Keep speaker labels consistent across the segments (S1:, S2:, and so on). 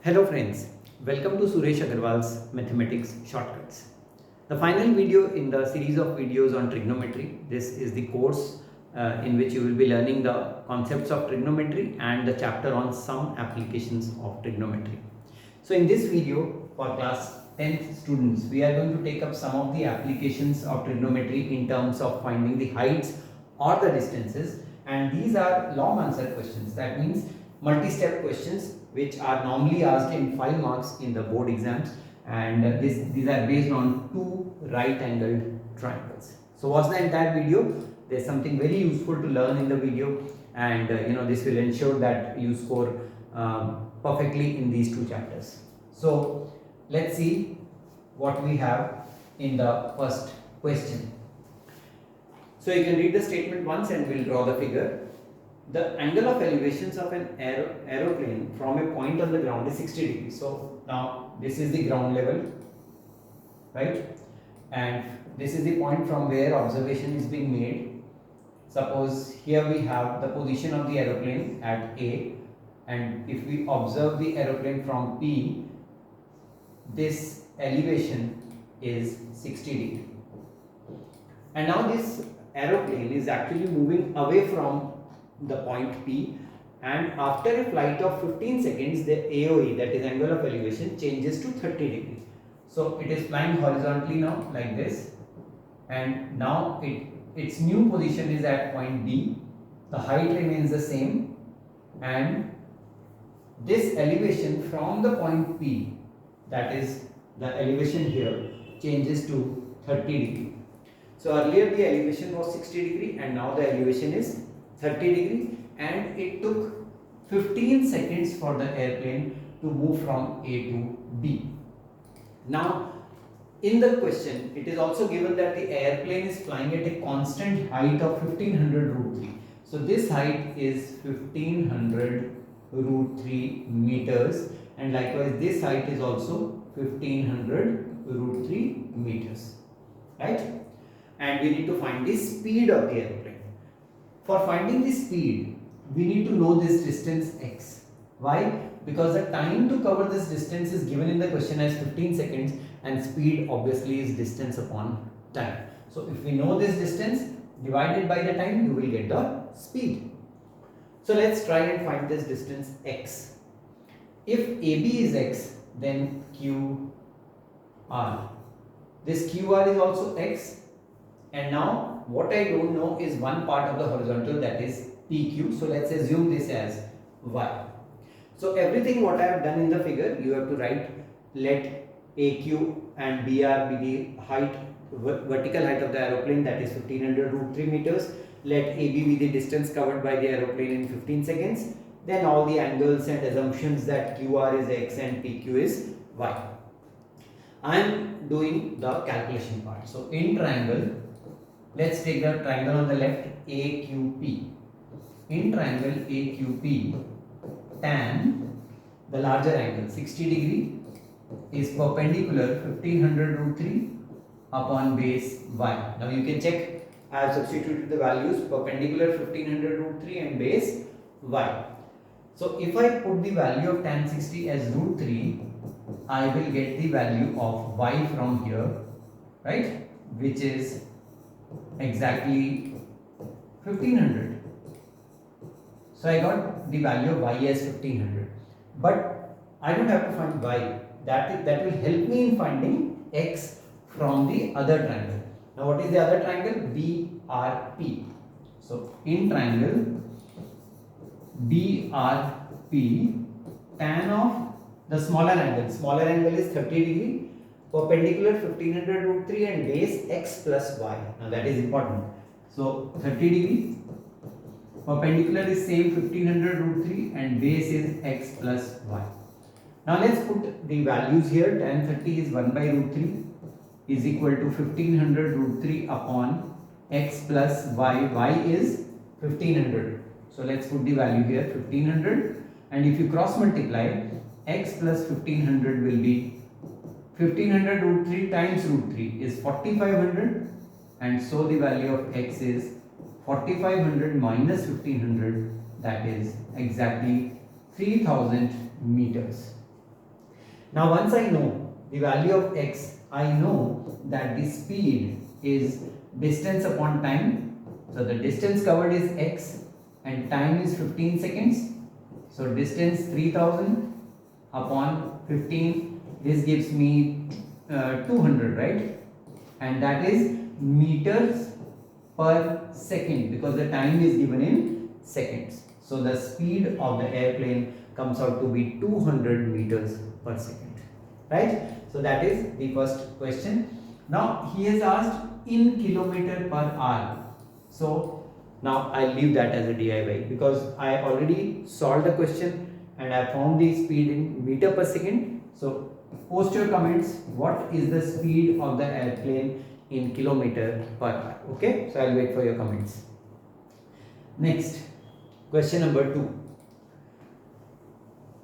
S1: Hello friends, welcome to Suresh Agarwal's Mathematics Shortcuts. The final video in the series of videos on trigonometry. This is the course in which you will be learning the concepts of trigonometry and the chapter on some applications of trigonometry. So in this video for class 10th students, we are going to take up some of the applications of trigonometry in terms of finding the heights or the distances, and these are long answer questions. That means multi-step questions which are normally asked in 5 marks in the board exams, and these are based on two right angled triangles. So what's the entire video? There's something very useful to learn in the video, and this will ensure that you score perfectly in these two chapters. So let's see what we have in the first question. So you can read the statement once and we'll draw the figure. The angle of elevations of an aeroplane from a point on the ground is 60 degrees. So now this is the ground level, right? And this is the point from where observation is being made. Suppose here we have the position of the aeroplane at A, and if we observe the aeroplane from P, this elevation is 60 degrees. And now this aeroplane is actually moving away from the point P, and after a flight of 15 seconds the AOE, that is angle of elevation, changes to 30 degrees. So it is flying horizontally now like this, and now its new position is at point B. The height remains the same, and this elevation from the point P, that is the elevation here, changes to 30 degree. So earlier the elevation was 60 degree and now the elevation is 30 degree, and it took 15 seconds for the airplane to move from A to B. Now in the question it is also given that the airplane is flying at a constant height of 1500 root 3. So this height is 1500 root 3 meters, and likewise this height is also 1500 root 3 meters, right? And we need to find the speed of the airplane. For finding the speed, we need to know this distance x. Why? Because the time to cover this distance is given in the question as 15 seconds, and speed obviously is distance upon time. So if we know this distance divided by the time, you will get the speed. So let's try and find this distance x. If AB is x, then QR. This QR is also x, and now what I don't know is one part of the horizontal, that is PQ. So let's assume this as y. So everything what I have done in the figure, you have to write, let AQ and BR be the height, vertical height of the aeroplane, that is 1500 root 3 meters. Let AB be the distance covered by the aeroplane in 15 seconds. Then all the angles and assumptions that QR is x and PQ is y. I am doing the calculation part. So in triangle, let's take the triangle on the left, AQP. In triangle AQP, tan, the larger angle 60 degree, is perpendicular 1500 root 3 upon base y. Now you can check, I have substituted the values, perpendicular 1500 root 3 and base y. So if I put the value of tan 60 as root 3, I will get the value of y from here, right, which is exactly 1500. So I got the value of y as 1500, but I don't have to find y. That will help me in finding x from the other triangle. Now what is the other triangle? BRP. So in triangle BRP, tan of the smaller angle is 30 degree, perpendicular 1500 root 3 and base x plus y. Now that is important. So 30 degree, perpendicular is same 1500 root 3 and base is x plus y. Now let's put the values here. Tan 30 is 1 by root 3 is equal to 1500 root 3 upon x plus y. Y is 1500. So let's put the value here 1500, and if you cross multiply, x plus 1500 will be 1500 root 3 times root 3 is 4500, and so the value of x is 4500 minus 1500, that is exactly 3000 meters. Now once I know the value of x, I know that the speed is distance upon time. So the distance covered is x and time is 15 seconds. So distance 3000 upon 15, this gives me 200, right? And that is meters per second because the time is given in seconds. So the speed of the airplane comes out to be 200 meters per second, right? So that is the first question. Now he has asked in kilometer per hour. So now I'll leave that as a DIY because I already solved the question and I found the speed in meter per second. So post your comments, what is the speed of the airplane in kilometer per hour? Okay, so I'll wait for your comments. Next, question number 2.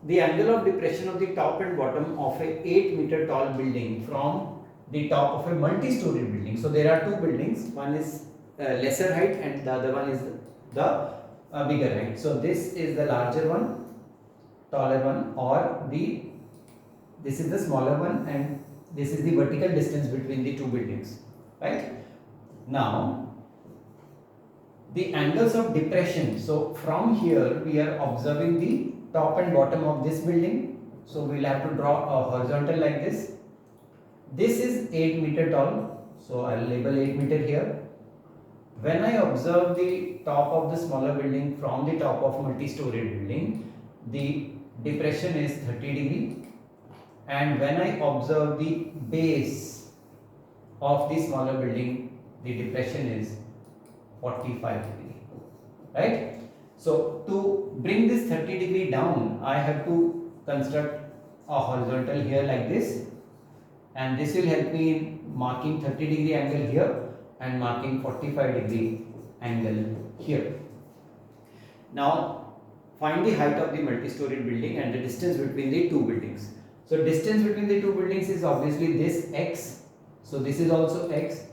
S1: The angle of depression of the top and bottom of a 8-meter tall building from the top of a multi-story building. So there are two buildings, one is lesser height and the other one is the bigger height. So this is the larger one, taller one, or this is the smaller one, and this is the vertical distance between the two buildings, right? Now the angles of depression. So from here we are observing the top and bottom of this building. So we'll have to draw a horizontal like this. This is 8-meter tall. So I'll label 8 meter here. When I observe the top of the smaller building from the top of multi-story building, the depression is 30 degree. And when I observe the base of the smaller building, the depression is 45 degree, right? So to bring this 30 degree down, I have to construct a horizontal here like this, and this will help me in marking 30 degree angle here and marking 45 degree angle here. Now find the height of the multi-story building and the distance between the two buildings. So distance between the two buildings is obviously this x, so this is also x,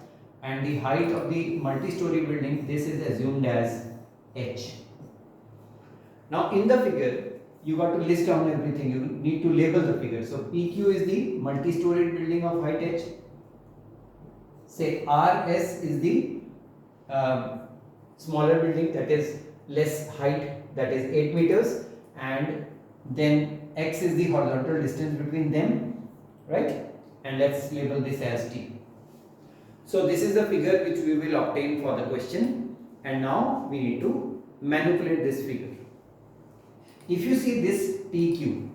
S1: and the height of the multi-story building, this is assumed as h. Now in the figure, you got to list down everything, you need to label the figure. So PQ is the multi-story building of height h, say RS is the smaller building that is less height, that is 8 meters, and then x is the horizontal distance between them, right? And let's label this as T. So this is the figure which we will obtain for the question, and now we need to manipulate this figure. If you see this PQ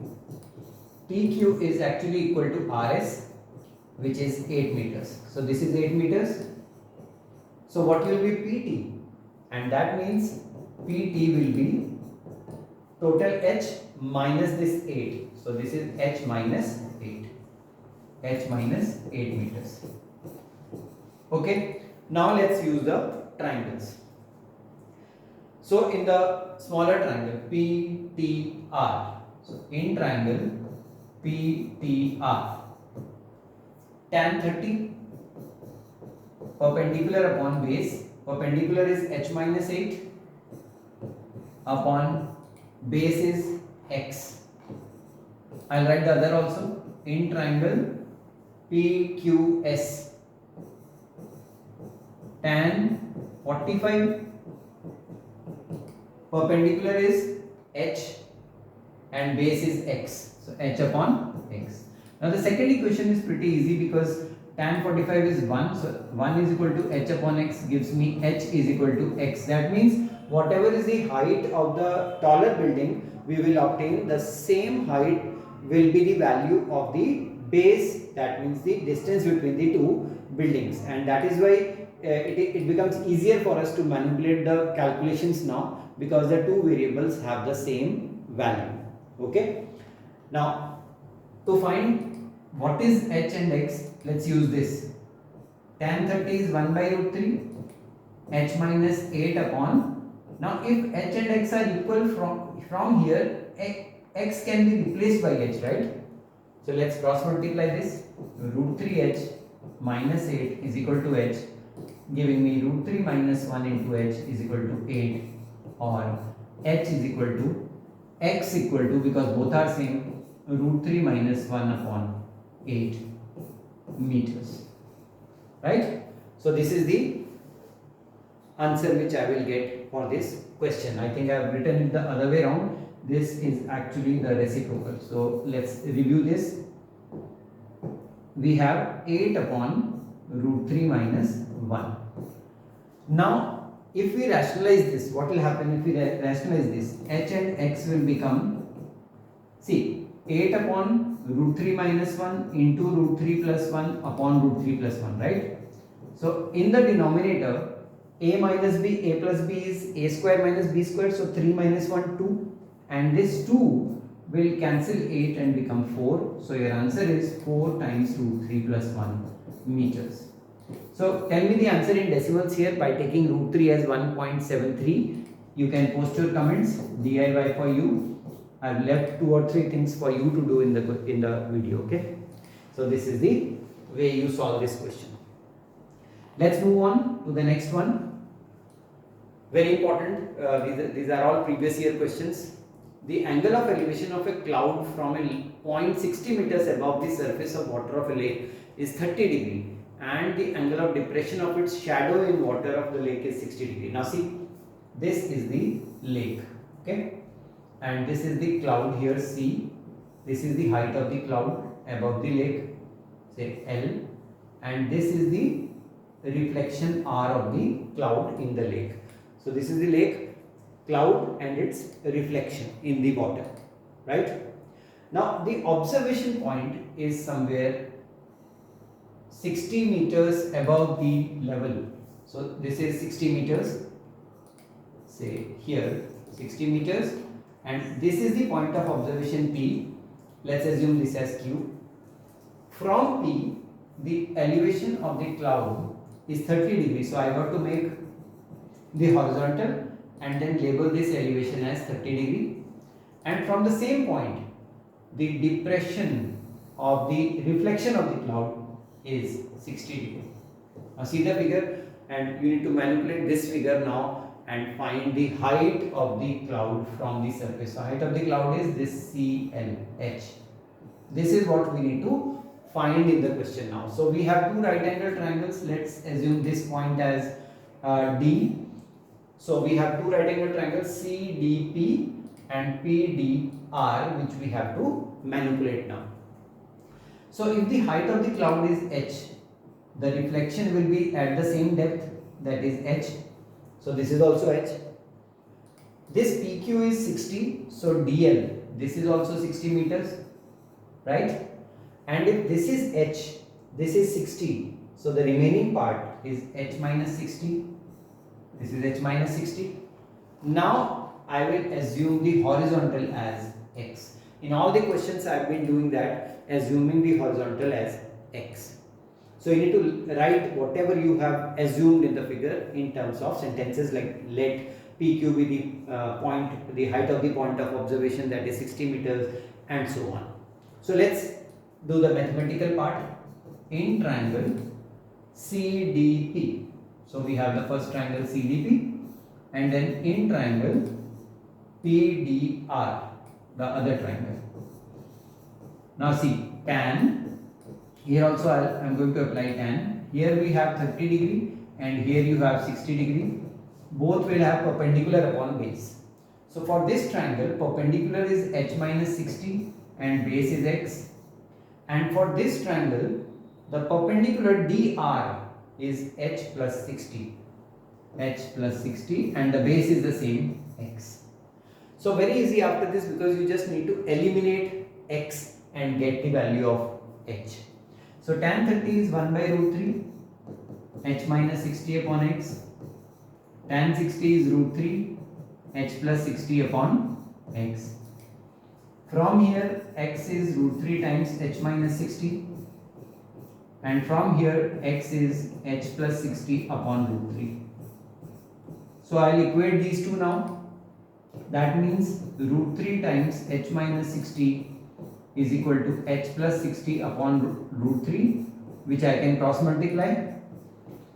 S1: is actually equal to RS, which is 8 meters. So this is 8 meters. So what will be PT? And that means PT will be total H minus this 8. So this is H minus 8. H minus 8 meters. Okay. Now let's use the triangles. So in the smaller triangle PTR. So in triangle PTR, tan 30 perpendicular upon base. Perpendicular is H minus 8 upon base is X. I'll write the other also. In triangle PQS, tan 45 perpendicular is H and base is X. So H upon X. Now the second equation is pretty easy because tan 45 is 1. So 1 is equal to H upon X gives me H is equal to X. That means whatever is the height of the taller building, we will obtain the same height will be the value of the base, that means the distance between the two buildings, and that is why it becomes easier for us to manipulate the calculations now because the two variables have the same value. Okay. Now to find what is H and X, let's use this. Tan 30 is 1 by root 3 H minus 8 upon. Now if H and X are equal from here, X can be replaced by H, right? So let's cross multiply this. Root 3H minus 8 is equal to H, giving me root 3 minus 1 into H is equal to 8, or H is equal to X equal to, because both are same, root 3 minus 1 upon 8 meters. Right? So this is the answer which I will get for this question. I think I have written it the other way around. This is actually the reciprocal. So let's review this. We have 8 upon root 3 minus 1. Now if we rationalize this, what will happen if we rationalize this? H and x will become, see, 8 upon root 3 minus 1 into root 3 plus 1 upon root 3 plus 1, right? So in the denominator, a minus b, a plus b is a square minus b square, so 3 minus 1, 2, and this 2 will cancel 8 and become 4. So your answer is 4 times root 3 plus 1 meters. So tell me the answer in decimals here by taking root 3 as 1.73. You can post your comments, DIY for you. I've left 2 or 3 things for you to do in the video, okay? So this is the way you solve this question. Let's move on to the next one. Very important, these are all previous year questions. The angle of elevation of a cloud from a point 60 meters above the surface of water of a lake is 30 degree and the angle of depression of its shadow in water of the lake is 60 degree. Now see, this is the lake, okay, and this is the cloud here, C. This is the height of the cloud above the lake, say L, and this is the reflection R of the cloud in the lake. So this is the lake, cloud, and its reflection in the water, right? Now the observation point is somewhere 60 meters above the level. So this is 60 meters, say here 60 meters, and this is the point of observation P. Let's assume this as Q. From P, the elevation of the cloud is 30 degrees. So I got to make the horizontal and then label this elevation as 30 degree. And from the same point, the depression of the reflection of the cloud is 60 degree. Now see the figure, and you need to manipulate this figure now and find the height of the cloud from the surface. So height of the cloud is this CLH. This is what we need to find in the question now. So we have two right angle triangles. Let's assume this point as D. So we have two right angle triangles, CDP and PDR, which we have to manipulate now. So if the height of the cloud is H, the reflection will be at the same depth, that is H. So this is also H. This PQ is 60, so DL, this is also 60 meters, right? And if this is H, this is 60, so the remaining part is H minus 60. This is H minus 60. Now I will assume the horizontal as X. In all the questions I have been doing that, assuming the horizontal as X. So you need to write whatever you have assumed in the figure in terms of sentences like let PQ be the height of the point of observation, that is 60 meters, and so on. So let's do the mathematical part. In triangle CDP, so we have the first triangle CDP, and then in triangle PDR, the other triangle. Now see, tan, here also I am going to apply tan. Here we have 30 degree and here you have 60 degree. Both will have perpendicular upon base. So for this triangle, perpendicular is H minus 60 and base is X. And for this triangle, the perpendicular DR is H plus 60. H plus 60 and the base is the same, X. So very easy after this, because you just need to eliminate X and get the value of H. So tan 30 is 1 by root 3, H minus 60 upon X. Tan 60 is root 3, H plus 60 upon X. From here, X is root 3 times H minus 60. And from here, X is H plus 60 upon root 3. So I will equate these two now. That means root 3 times H minus 60 is equal to H plus 60 upon root 3, which I can cross multiply.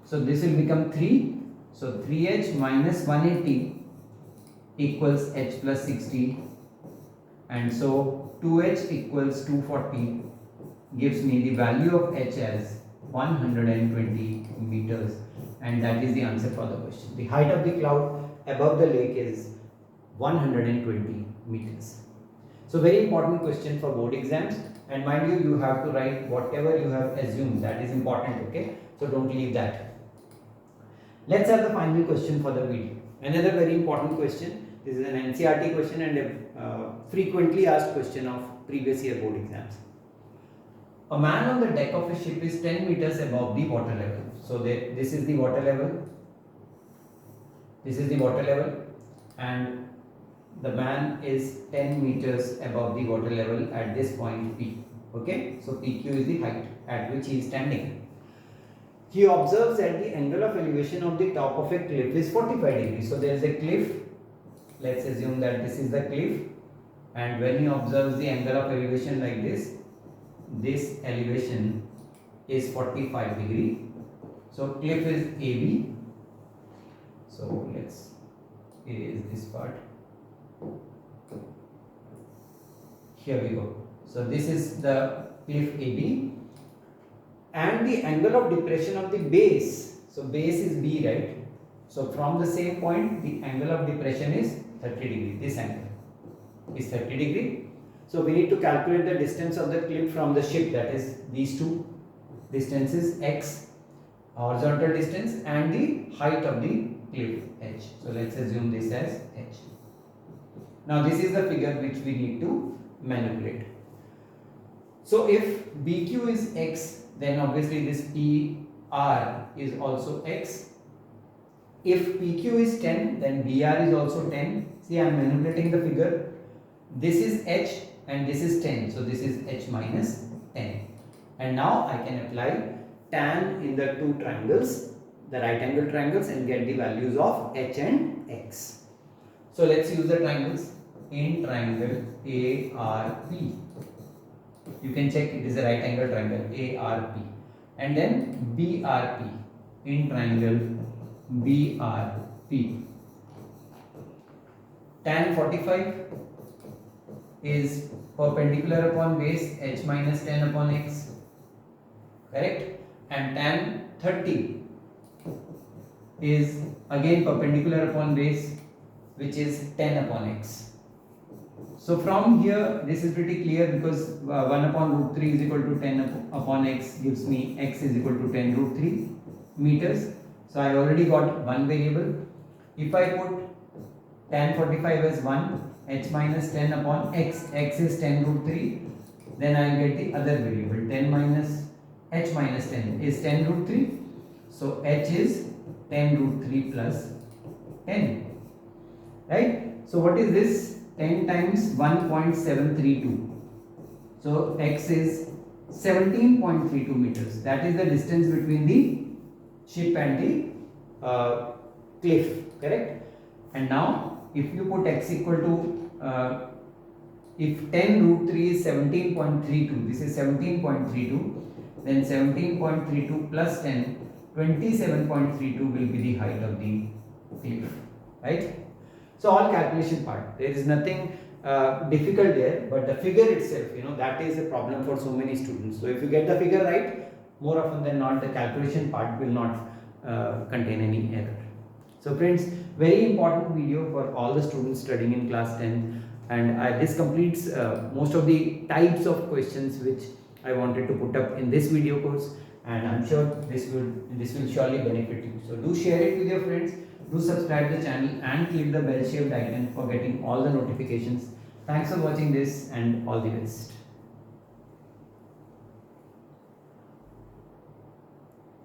S1: So this will become 3. So 3H minus 180 equals H plus 60. and so 2h equals 240 gives me the value of h as 120 meters, and that is the answer for the question. The height of the cloud above the lake is 120 meters. So very important question for board exams, and mind you, you have to write whatever you have assumed. That is important, okay? So don't leave that. Let's have the final question for the video. Another very important question. This is an NCERT question and a frequently asked question of previous year board exams. A man on the deck of a ship is 10 meters above the water level. So this is the water level. This is the water level, and the man is 10 meters above the water level at this point P. Okay, so PQ is the height at which he is standing. He observes that the angle of elevation of the top of a cliff is 45 degrees. So there is a cliff. Let's assume that this is the cliff, and when he observes the angle of elevation like this elevation is 45 degree. So cliff is AB. So let's erase this part. Here we go. So this is the cliff AB, and the angle of depression of the base. So base is B, right? So from the same point, the angle of depression is 30 degree. This angle is 30 degree. So we need to calculate the distance of the cliff from the ship, that is these two distances, x, horizontal distance, and the height of the cliff, h. So let's assume this as h. Now this is the figure which we need to manipulate. So if BQ is x, then obviously this PR is also x. If PQ is 10, then BR is also 10. See, I am manipulating the figure. This is h and this is 10. So this is h minus 10. And now I can apply tan in the two triangles, the right angle triangles, and get the values of h and x. So let's use the triangles. In triangle ARP, you can check it is a right angle triangle ARP, and then BRP, in triangle BRP. Tan 45 is perpendicular upon base, h minus 10 upon x, correct? And tan 30 is again perpendicular upon base, which is 10 upon x. So from here this is pretty clear, because 1 upon root 3 is equal to 10 upon x gives me x is equal to 10 root 3 meters. So I already got one variable. If I put tan 45 as 1, h minus 10 upon x, x is 10 root 3, then I will get the other variable, 10 minus h minus 10 is 10 root 3. So h is 10 root 3 plus 10, right? So what is this? 10 times 1.732. So x is 17.32 meters. That is the distance between the ship and the cliff, correct? And now if you put x equal to if 10 root 3 is 17.32, this is 17.32, then 17.32 plus 10, 27.32 will be the height of the cliff, right? So all calculation part, there is nothing difficult there, but the figure itself, that is a problem for so many students. So if you get the figure right, more often than not the calculation part will not contain any error. So friends, very important video for all the students studying in class 10, and this completes most of the types of questions which I wanted to put up in this video course, and I'm sure this will surely benefit you. So do share it with your friends. Do subscribe the channel and click the bell shaped icon for getting all the notifications. Thanks for watching this, and all the best.